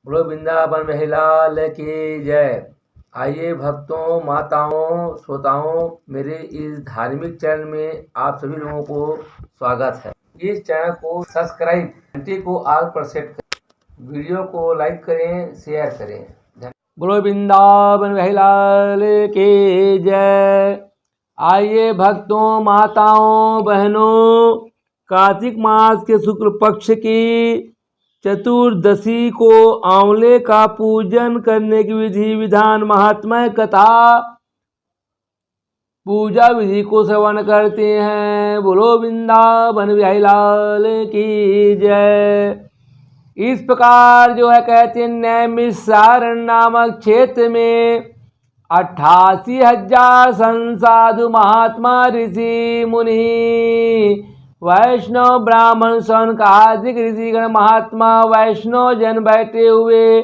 बोलो वृंदावन महिलाल की जय। आइए भक्तों, माताओं, श्रोताओं, मेरे इस धार्मिक चैनल में आप सभी लोगों को स्वागत है। इस चैनल को सब्सक्राइब, घंटी को ऑल पर सेट करें, वीडियो को लाइक करें, शेयर करें। बोलो वृंदावन महिलाल की जय। आइए भक्तों, माताओं, बहनों, कार्तिक मास के शुक्ल पक्ष की चतुर्दशी को आंवले का पूजन करने की विधि विधान महात्म्य कथा पूजा विधि को श्रवण करते हैं। बोलो वृंदावन बिहारी लाल की जय। इस प्रकार जो है कहते हैं, नैमिषारण्य नामक क्षेत्र में 88,000 संसाधु महात्मा ऋषि मुनि वैष्णव ब्राह्मण सनकादिक ऋषिगण महात्मा वैष्णव जन बैठे हुए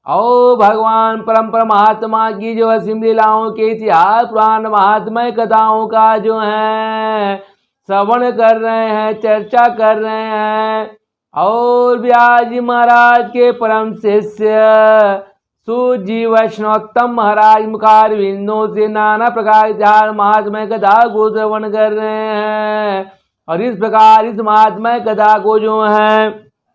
और भगवान परम महात्मा की जो है सिमलीलाओं के इतिहास पुराण महात्म्य कथाओं का जो है श्रवण कर रहे हैं, चर्चा कर रहे हैं। और व्यास जी महाराज के परम शिष्य सूजी वैष्णवोत्तम महाराज मुखार विंदों से नाना प्रकार इतिहास महात्म्य कथा को श्रवण कर रहे हैं। और इस प्रकार इस महात्म्य कथा को जो है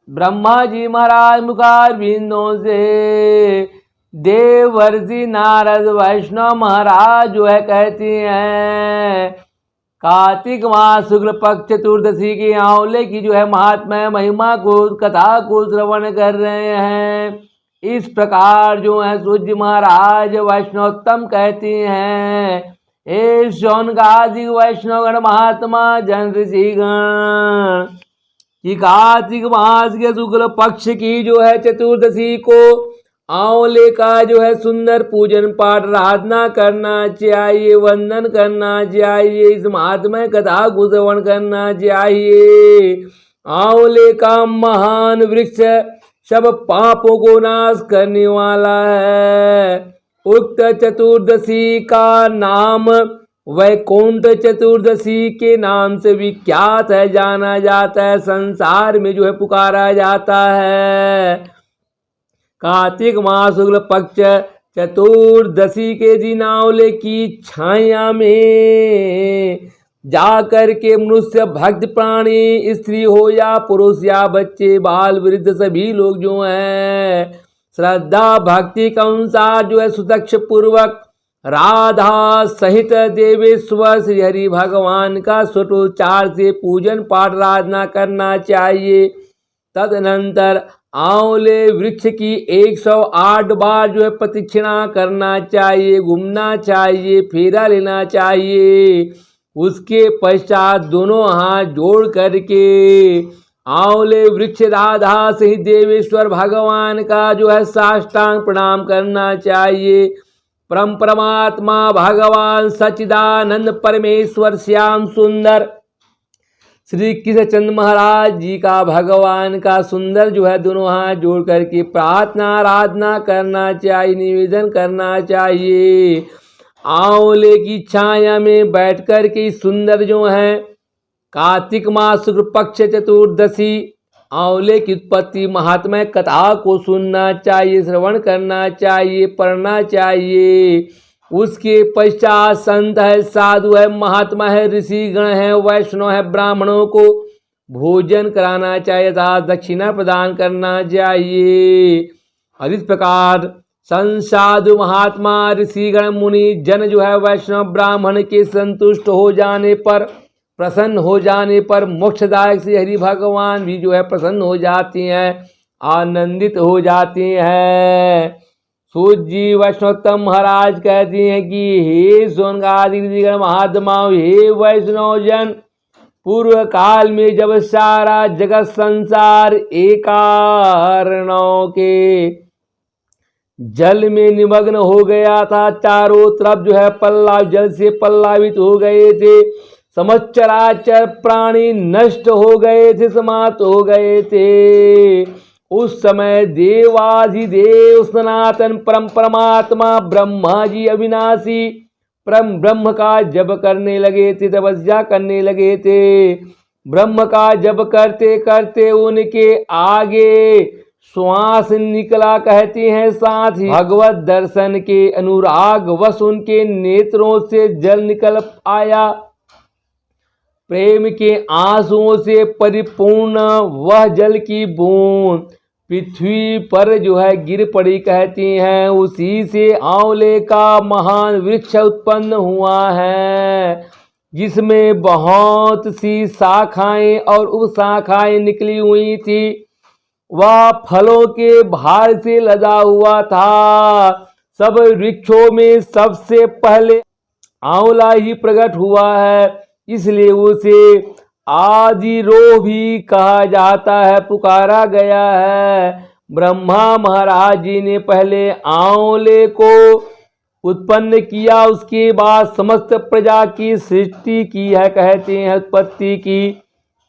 ब्रह्मा जी महाराज मुखार बिंदों से देवर्षि नारद वैष्णव महाराज जो है कहते हैं, कार्तिक मास शुक्ल पक्ष चतुर्दशी के आंवले की जो है महात्म्य महिमा को कथा को श्रवण कर रहे हैं। इस प्रकार जो है सूर्य महाराज वैष्णवोत्तम कहते हैं, हे शौनकादिक वैष्णवगण महात्मा जन ऋषिगण कि कार्तिक मास के शुक्ल पक्ष की जो है चतुर्दशी को आंवले का जो है सुंदर पूजन पाठ आराधना करना चाहिए, वंदन करना चाहिए, इस महात्म्य कथा को श्रवण करना चाहिए। आंवले का महान वृक्ष सब पापों को नाश करने वाला है। उक्त चतुर्दशी का नाम वैकुंठ चतुर्दशी के नाम से विख्यात है, जाना जाता है, संसार में जो है पुकारा जाता है। कार्तिक मास शुक्ल पक्ष चतुर्दशी के दिन आंवले की छाया में जाकर के मनुष्य, भक्त प्राणी, स्त्री हो या पुरुष या बच्चे, बाल वृद्ध सभी लोग जो हैं श्रद्धा भक्ति के अनुसार जो है सुदक्ष पूर्वक राधा सहित देवेश्वर श्री हरि भगवान का स्वरोच्चार से पूजन पाठ आराधना करना चाहिए। तदनंतर आंवले वृक्ष की 108 बार जो है प्रदक्षिणा करना चाहिए, घूमना चाहिए, फेरा लेना चाहिए। उसके पश्चात दोनों हाथ जोड़ करके आंवले वृक्ष राधा सहित देवेश्वर भगवान का जो है साष्टांग प्रणाम करना चाहिए। परम परमात्मा भगवान सच्चिदानंद परमेश्वर श्याम सुंदर श्री कृष्णचंद्र महाराज जी का भगवान का सुंदर जो है दोनों हाथ जोड़ करके प्रार्थना आराधना करना चाहिए, निवेदन करना चाहिए। आंवले की छाया में बैठ कर के सुंदर जो है कार्तिक मास शुक्ल पक्ष चतुर्दशी आंवले की उत्पत्ति महात्म्य कथा को सुनना चाहिए, श्रवण करना चाहिए, पढ़ना चाहिए। उसके पश्चात संत है, साधु है, महात्मा है, ऋषिगण है, वैष्णव है, ब्राह्मणों को भोजन कराना चाहिए तथा दक्षिणा प्रदान करना चाहिए। और इस प्रकार संत साधु महात्मा ऋषिगण मुनि जन जो है वैष्णव ब्राह्मण के संतुष्ट हो जाने पर, प्रसन्न हो जाने पर मोक्षदायक श्री हरि भगवान भी जो है प्रसन्न हो जाती हैं, आनंदित हो जाती हैं। सूत जी वैष्णवोत्तम महाराज कहती हैं कि हे सोनकादिक महात्माओं, हे वैष्णव जन, पूर्व काल में जब सारा जगत संसार एकारणों के जल में निमग्न हो गया था, चारों तरफ जो है पल्लव जल से पल्लावित हो गए थे, समस्त चराचर प्राणी नष्ट हो गए थे, समाप्त हो गए थे। उस समय देवाधिदेव सनातन परम परमात्मा ब्रह्मा जी अविनाशी परम ब्रह्म का जप करने लगे थे, तपस्या करने लगे थे। ब्रह्म का जप करते करते उनके आगे श्वास निकला कहते हैं। साथ ही भगवत दर्शन के अनुराग वश उनके नेत्रों से जल निकल आया। प्रेम के आंसुओं से परिपूर्ण वह जल की बूंद पृथ्वी पर जो है गिर पड़ी कहती हैं। उसी से आंवले का महान वृक्ष उत्पन्न हुआ है, जिसमें बहुत सी शाखाएं और उपशाखाएं निकली हुई थी। वह फलों के भार से लदा हुआ था। सब वृक्षों में सबसे पहले आंवला ही प्रकट हुआ है, इसलिए उसे आदिरोह भी कहा जाता है, पुकारा गया है। ब्रह्मा महाराज जी ने पहले आंवले को उत्पन्न किया, उसके बाद समस्त प्रजा की सृष्टि की है कहते हैं, उत्पत्ति की।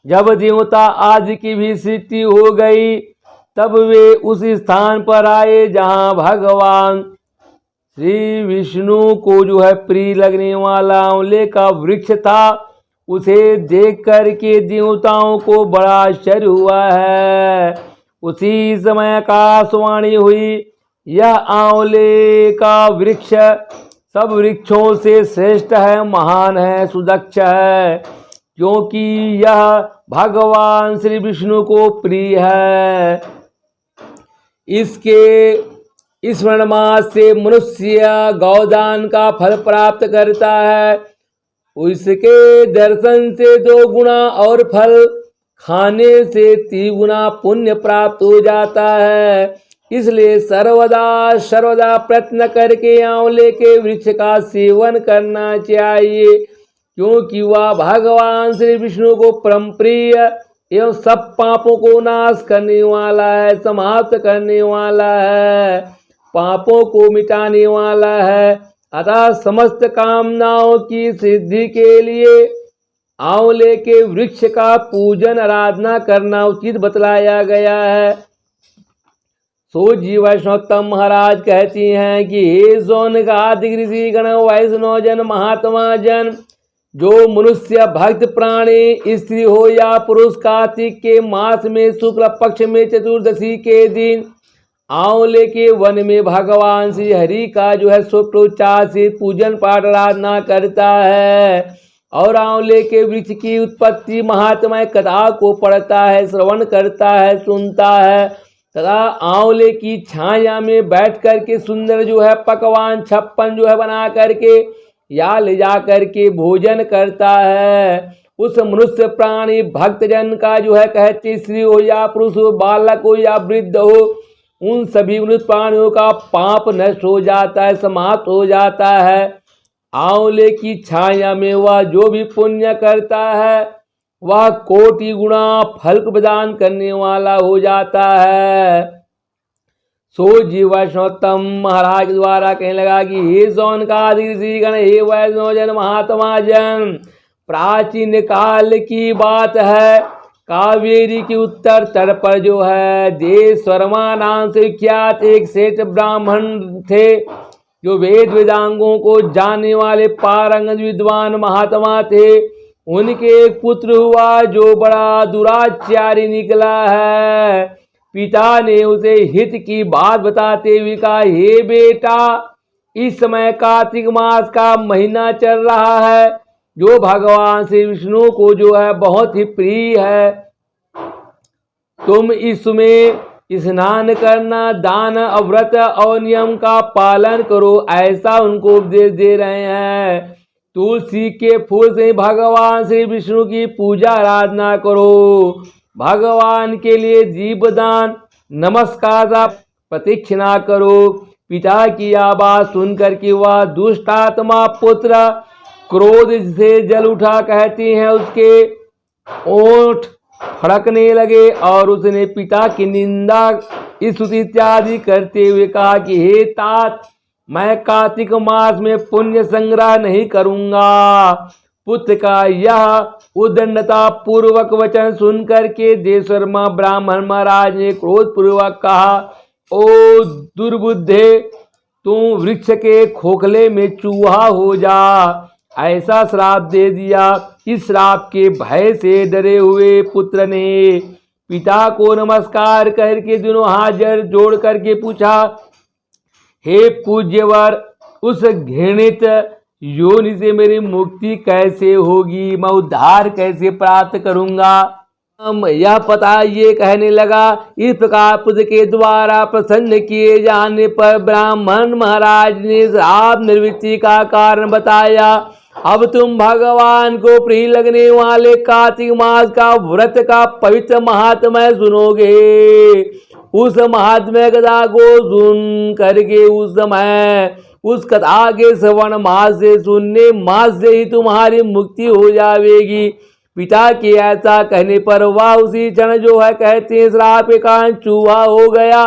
जब देवता आदि की भी सृष्टि हो गई, तब वे उस स्थान पर आए जहाँ भगवान श्री विष्णु को जो है प्रिय लगने वाला आंवले का वृक्ष था। उसे देख कर के देवताओं को बड़ा आश्चर्य हुआ है। उसी समय आकाशवाणी हुई, यह आंवले का वृक्ष सब वृक्षों से श्रेष्ठ है, महान है, सुदक्ष है, क्योंकि यह भगवान श्री विष्णु को प्रिय है। इसके स्मरण मास से मनुष्य गौदान का फल प्राप्त करता है। उसके दर्शन से 2 गुना और फल, खाने से 3 गुना पुण्य प्राप्त हो जाता है। इसलिए सर्वदा प्रयत्न करके आंवले के वृक्ष का सेवन करना चाहिए, क्योंकि वह भगवान श्री विष्णु को परम प्रिय एवं सब पापों को नाश करने वाला है, समाप्त करने वाला है, पापों को मिटाने वाला है। अतः समस्त कामनाओं की सिद्धि के लिए आंवले के वृक्ष का पूजन आराधना करना उचित बतलाया गया है। सो जी वैष्णवोत्तम महाराज कहती हैं कि हे सोनघातिक ऋषि गण वैष्णव जन महात्मा जन, जो मनुष्य भक्त प्राणी स्त्री हो या पुरुष कार्तिक के मास में शुक्ल पक्ष में चतुर्दशी के दिन आंवले के वन में भगवान श्री हरि का जो है स्वप्रोच्चार से पूजन पाठ आराधना करता है और आंवले के वृक्ष की उत्पत्ति महात्मा कथा को पढ़ता है, श्रवण करता है, सुनता है तथा आंवले की छाया में बैठ कर के सुंदर जो है पकवान 56 जो है बना करके या ले जा करके भोजन करता है, उस मनुष्य प्राणी भक्तजन का जो है कहते स्त्री हो या पुरुष हो, बालक हो या वृद्ध हो, उन सभी मनुष्य प्राणियों का पाप नष्ट हो जाता है, समाप्त हो जाता है। आंवले की छाया में वह जो भी पुण्य करता है वह कोटि गुना फल प्रदान करने वाला हो जाता है। सो जी वैष्णवोत्तम महाराज द्वारा कहने लगा कि हे सोनकादिक ऋषिगण, हे वैष्णव जन महात्मा जन, प्राचीन काल की बात है, कावेरी के उत्तर तट पर जो है देशवर्मा नाम से ख्यात एक सेठ ब्राह्मण थे, जो वेद वेदांगों को जानने वाले पारंगत विद्वान महात्मा थे। उनके एक पुत्र हुआ जो बड़ा दुराचारी निकला है। पिता ने उसे हित की बात बताते हुए कहा, हे बेटा, इस समय कार्तिक मास का महीना चल रहा है, जो भगवान श्री विष्णु को जो है बहुत ही प्रिय है। तुम इसमें स्नान करना, दान, व्रत और नियम का पालन करो, ऐसा उनको उपदेश दे रहे हैं। तुलसी के फूल से भगवान श्री विष्णु की पूजा आराधना करो। भगवान के लिए जीवदान, नमस्कार, प्रतीक्षणा करो। पिता की आवाज सुनकर के वह दुष्ट आत्मा पुत्र क्रोध से जल उठा कहते हैं, उसके ओठ फड़कने लगे और उसने पिता की निंदा, स्तुति इत्यादि करते हुए कहा कि हे तात, मैं कार्तिक मास में पुण्य संग्रह नहीं करूंगा। पुत्र का यह उद्दंडता पूर्वक वचन सुनकर के देशवर्मा ब्राह्मण महाराज ने क्रोध पूर्वक कहा, ओ दुर्बुद्धे, तुम वृक्ष के खोखले में चूहा हो जा, ऐसा श्राप दे दिया। इस श्राप के भय से डरे हुए पुत्र ने पिता को नमस्कार करके दोनों हाथ जोड़ करके पूछा, हे पूज्यवर, उस घृणित योनि से मेरी मुक्ति कैसे होगी, मैं उद्धार कैसे प्राप्त करूंगा। यह पता ये कहने लगा। इस प्रकार पुत्र के द्वारा प्रसन्न किए जाने पर ब्राह्मण महाराज ने श्राप निवृत्ति का कारण बताया। अब तुम भगवान को प्रिय लगने वाले कार्तिक मास का व्रत का पवित्र महात्म्य सुनोगे। उस महात्म्य कथा को सुन करके उस समय उस कथा के श्रवण मास से सुनने मास से ही तुम्हारी मुक्ति हो जाएगी। पिता के ऐसा कहने पर वह उसी क्षण जो है कहते हैं श्राप के कारण चूहा हो गया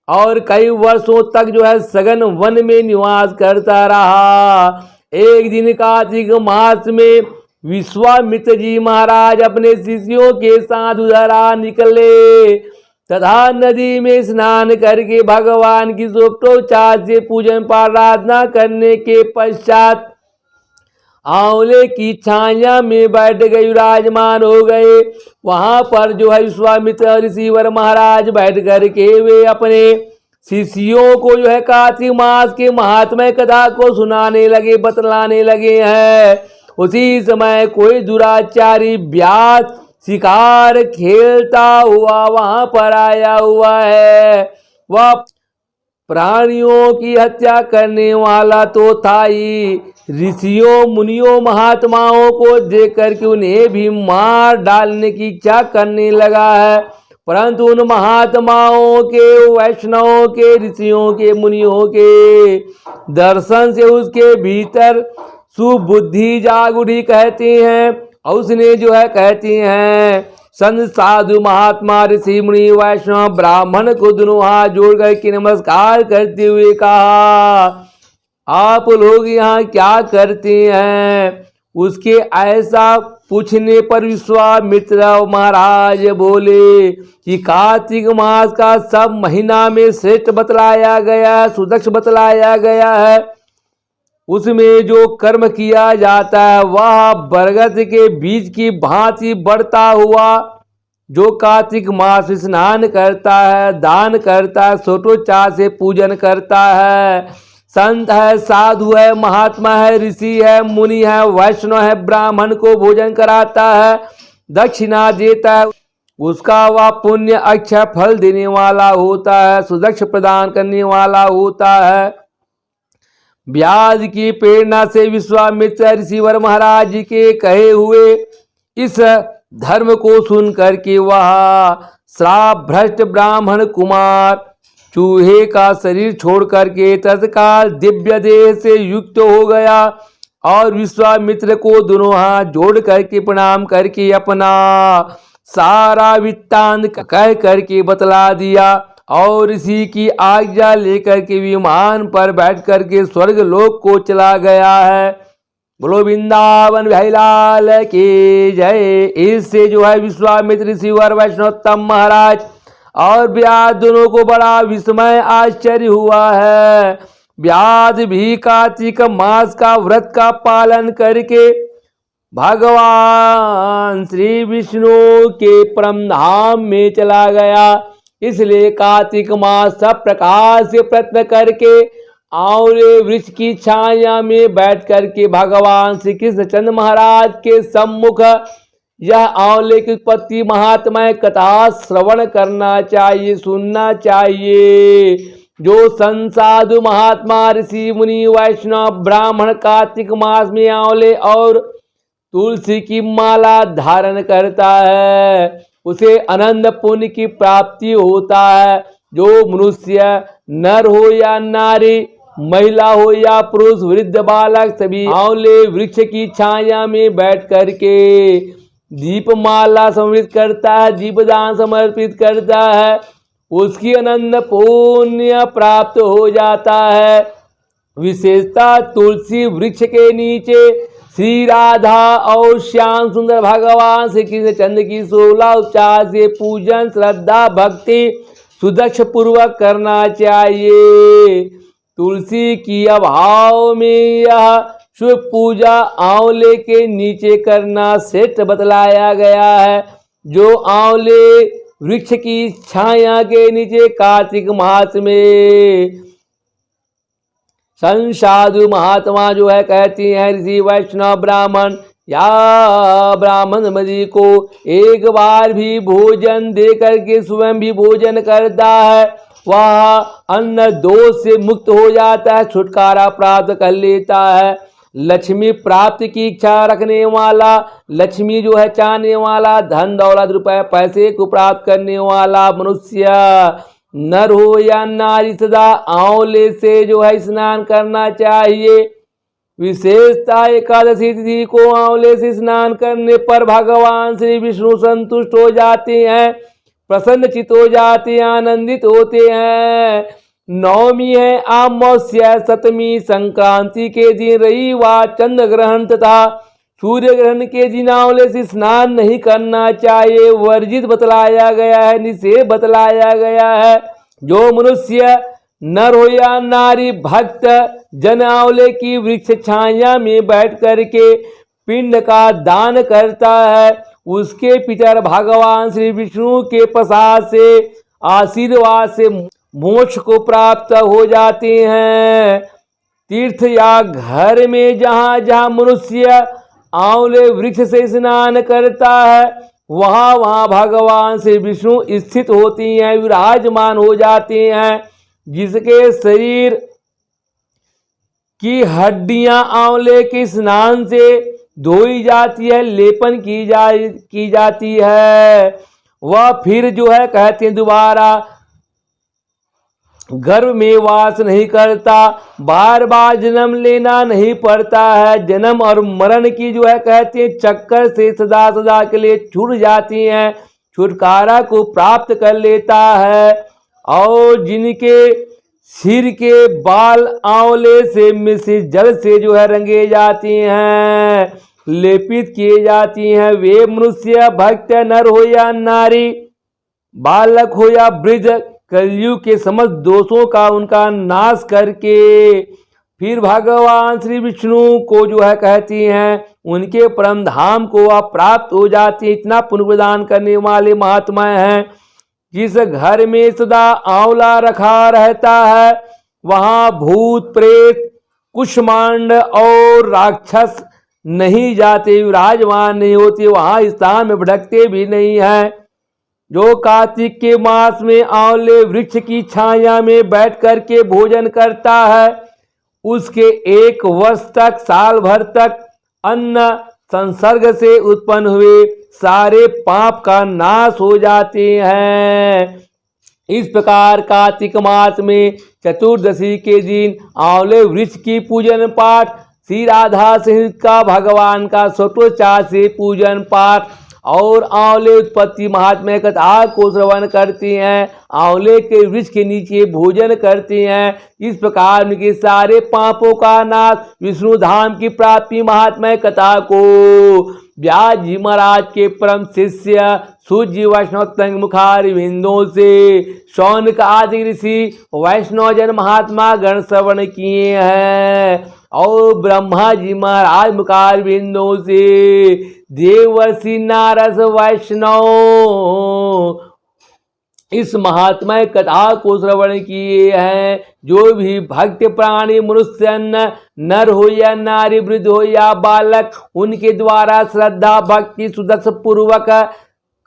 और कई वर्षों तक जो है सघन वन में निवास करता रहा। एक दिन कार्तिक मास में विश्वामित्र जी महाराज अपने शिष्यों के साथ उधर आ निकले तथा नदी में स्नान करके भगवान की षोडशोपचार से पूजन प्रार्थना करने के पश्चात आंवले की छाया में बैठ गए, विराजमान हो गए। वहां पर जो है विश्वामित्र ऋषिवर महाराज बैठ करके वे अपने शिष्यों को जो है कार्तिक मास के महात्म्य कथा को सुनाने लगे, बतलाने लगे हैं। उसी समय कोई दुराचारी व्यास शिकार खेलता हुआ वहां पर आया हुआ है। वह प्राणियों की हत्या करने वाला तो था ही, ऋषियों मुनियों महात्माओं को देख करके उन्हें भी मार डालने की इच्छा करने लगा है। परंतु उन महात्माओं के, वैष्णवों के, ऋषियों के, मुनियों के दर्शन से उसके भीतर सुबुद्धि जाग उठी कहते हैं। और उसने जो है कहती हैं संत साधु महात्मा ऋषि मुनि वैष्णव ब्राह्मण को दोनों हाथ जोड़ करके नमस्कार करते हुए कहा, आप लोग यहाँ क्या करते हैं। उसके ऐसा पूछने पर विश्वामित्र महाराज बोले कि कार्तिक मास का सब महीना में श्रेष्ठ बतलाया गया है, सुदक्ष बतलाया गया है। उसमें जो कर्म किया जाता है वह बरगद के बीज की भांति बढ़ता हुआ, जो कार्तिक मास स्नान करता है, दान करता है, षोडशोपचार से पूजन करता है, संत है, साधु है, महात्मा है, ऋषि है, मुनि है, वैष्णव है, ब्राह्मण को भोजन कराता है, दक्षिणा देता है, उसका वह पुण्य अक्षय फल देने वाला होता है, सुदक्ष प्रदान करने वाला होता है। व्यास की प्रेरणा से विश्वामित्र ऋषिवर महाराज जी के कहे हुए इस धर्म को सुन करके वह श्राप भ्रष्ट ब्राह्मण कुमार चूहे का शरीर छोड़ करके तत्काल दिव्य देह से युक्त हो गया और विश्वामित्र को दोनों हाथ जोड़ करके प्रणाम करके अपना सारा वृत्तांत कह करके बतला दिया और इसी की आज्ञा लेकर के विमान पर बैठ करके स्वर्ग लोक को चला गया है। बोलो वृंदावन बिहारी लाल की जय। इससे जो है विश्वामित्र ऋषिवर वैष्णवोत्तम महाराज और व्यास दोनों को बड़ा विस्मय आश्चर्य हुआ है। व्यास भी कार्तिक मास का व्रत का पालन करके भगवान श्री विष्णु के परम धाम में चला गया। इसलिए कार्तिक मास सब प्रकार से प्रयत्न करके आंवले वृक्ष की छाया में बैठ करके भगवान श्री कृष्णचंद्र महाराज के सम्मुख यह आंवले की उत्पत्ति महात्म्य कथा श्रवण करना चाहिए, सुनना चाहिए। जो संत साधु महात्मा ऋषि मुनि वैष्णव ब्राह्मण कार्तिक मास में आंवले और तुलसी की माला धारण करता है उसे अनंत पुण्य की प्राप्ति होता है। जो मनुष्य नर हो या नारी, महिला हो या पुरुष, वृद्ध बालक सभी आंवले वृक्ष की छाया में बैठ करके दीपमाला समर्पित करता है, दीपदान समर्पित करता है, उसकी अनंत पुण्य प्राप्त हो जाता है। विशेषता तुलसी वृक्ष के नीचे श्री राधा और श्याम सुंदर भगवान श्री कृष्णचंद्र की 16 उपचार से पूजन श्रद्धा भक्ति सुदक्ष पूर्वक करना चाहिए। तुलसी की अभाव में यह शुभ पूजा आंवले के नीचे करना श्रेष्ठ बतलाया गया है। जो आंवले वृक्ष की छाया के नीचे कार्तिक मास में संत साधु महात्मा जो है कहती हैं ऋषि वैष्णव ब्राह्मण या ब्राह्मण मरी को एक बार भी भोजन दे करके स्वयं भी भोजन करता है, वह अन्न दोष से मुक्त हो जाता है, छुटकारा प्राप्त कर लेता है। लक्ष्मी प्राप्ति की इच्छा रखने वाला, लक्ष्मी जो है चाहने वाला, धन दौलत रुपए पैसे को प्राप्त करने वाला मनुष्य नर हो या नारी सदा आंवले से जो है स्नान करना चाहिए। विशेषता एकादशी तिथि को आंवले से स्नान करने पर भगवान श्री विष्णु संतुष्ट हो जाते हैं, प्रसन्नचित हो जाते हैं, आनंदित होते हैं। नवमी है अमावस्या, सप्तमी संक्रांति के दिन, रविवार चंद्र ग्रहण तथा सूर्य ग्रहण के दिन आंवले से स्नान नहीं करना चाहिए, वर्जित बतलाया गया है, निषेध बतलाया गया है। जो मनुष्य नर हो या नारी भक्त जन आंवले की वृक्ष छाया में बैठ करके पिंड का दान करता है, उसके पितर भगवान श्री विष्णु के प्रसाद से आशीर्वाद से मोक्ष को प्राप्त हो जाते हैं। तीर्थ या घर में जहाँ जहाँ मनुष्य आंवले वृक्ष से स्नान करता है, वहाँ वहाँ भगवान श्री विष्णु स्थित होती हैं, विराजमान हो जाते हैं। जिसके शरीर की हड्डियां आंवले के स्नान से धोई जाती है, लेपन की जाती है, वह फिर जो है कहते हैं दोबारा गर्भ में वास नहीं करता, बार बार जन्म लेना नहीं पड़ता है। जन्म और मरण की जो है कहते हैं चक्कर से सदा सदा के लिए छूट जाती हैं, छुटकारा को प्राप्त कर लेता है। और जिनके सिर के बाल आंवले से मिश्रित जल से जो है रंगे जाती हैं, लेपित किए जाती हैं, वे मनुष्य भक्त नर हो या नारी, बालक हो या वृद्ध, कलयुग के समस्त दोषों का उनका नाश करके फिर भगवान श्री विष्णु को जो है कहती हैं उनके परम धाम को आप प्राप्त हो जाती है। इतना पुण्य प्रदान करने वाले महात्मा हैं। जिस घर में सदा आंवला रखा रहता है, वहाँ भूत प्रेत कुष्मांड और राक्षस नहीं जाते, विराजमान नहीं होते, वहाँ स्थान में भटकते भी नहीं हैं। जो कार्तिक के मास में आंवले वृक्ष की छाया में बैठ करके भोजन करता है, उसके 1 वर्ष तक, साल भर तक अन्न संसर्ग से उत्पन्न हुए सारे पाप का नाश हो जाते हैं। इस प्रकार कार्तिक मास में चतुर्दशी के दिन आंवले वृक्ष की पूजन पाठ, श्री राधा सहित का भगवान का षोडशोपचार से पूजन पाठ और आंवले उत्पत्ति महात्म्य कथा को श्रवण करती हैं, आंवले के वृक्ष के नीचे भोजन करती हैं। इस प्रकार उनके सारे पापों का नाश, विष्णु धाम की प्राप्ति महात्म्य कथा को व्यास जी महाराज के परम शिष्य सूर्य वैष्णव तंग मुखार बिंदों से शौनक आदि ऋषि वैष्णव जन महात्मा गण श्रवण किए हैं। और ब्रह्मा जी महाराज मुखार बिंदों से देवर्षि नारद वैष्णव इस महात्मा कथा को श्रवण किए हैं। जो भी भक्त प्राणी मनुष्य नर हो या नारी, वृद्ध हो या बालक, उनके द्वारा श्रद्धा भक्ति सुदर्श पूर्वक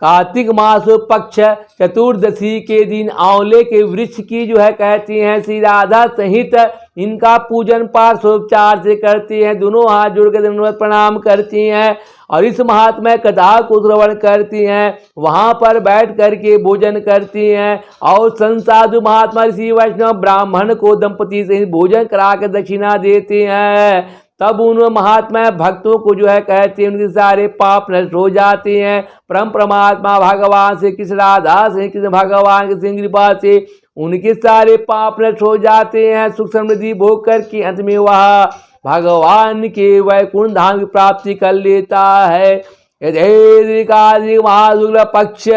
कार्तिक मास पक्ष चतुर्दशी के दिन आंवले के वृक्ष की जो है कहती हैं श्री राधा सहित इनका पूजन पाठ सोपचार से करती हैं, दोनों हाथ जोड़ कर दंडवत प्रणाम करती हैं और इस महात्मा कथा को श्रवण करती हैं। वहाँ पर बैठ करके भोजन करती हैं और संत साधु महात्मा ऋषि वैष्णव ब्राह्मण को दंपति से भोजन करा कर दक्षिणा देते हैं। तब उन महात्मा भक्तों को जो है कहते हैं उनके सारे पाप नष्ट हो जाते हैं। परम परमात्मा भगवान से कृष्ण राधा से कृष्ण भगवान की कृपा से उनके सारे पाप नष्ट हो जाते हैं। सुख समृद्धि भोग करके अंत में वह भगवान के वैकुंठ धाम की प्राप्ति कर लेता है। यथेन्द्र कार्तिक महाशुक्ल पक्ष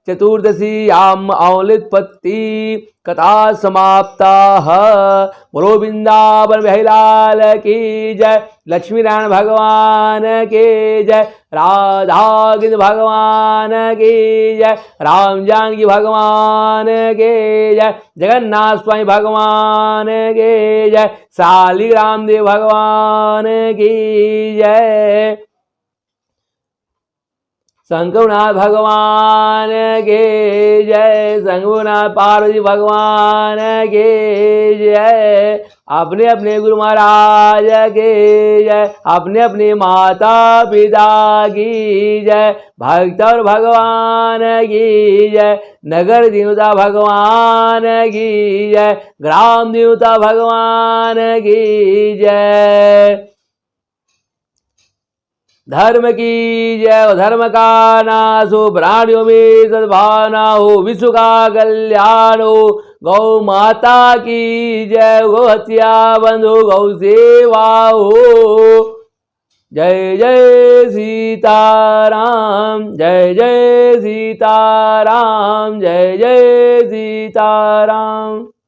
चतुर्दशीयाम औलित्पत्ति कथा समाप्ता। बोलो वृंदावन बिहारी लाल की जय, लक्ष्मी नारायण भगवान की जय, राधा कृष्ण भगवान की जय, राम जानकी भगवान की जय, जगन्नाथ स्वामी भगवान की जय, शाली रामदेव भगवान की जय, शंकरनाथ भगवान के जय, शंकरनाथ पार्वती भगवान के जय, अपने अपने गुरु महाराज के जय, अपने अपने माता पिता की जय, भक्त और भगवान की जय, नगर देवता भगवान की जय, ग्राम देवता भगवान की जय। धर्म की जय, धर्म का नाश हो, प्राणियों में सद्भावना हो, विश्व का कल्याण हो, गौ माता की जय, गौ हत्या बंद हो, गौ सेवा हो। जय जय सीताराम, जय जय सीताराम, जय जय सीताराम।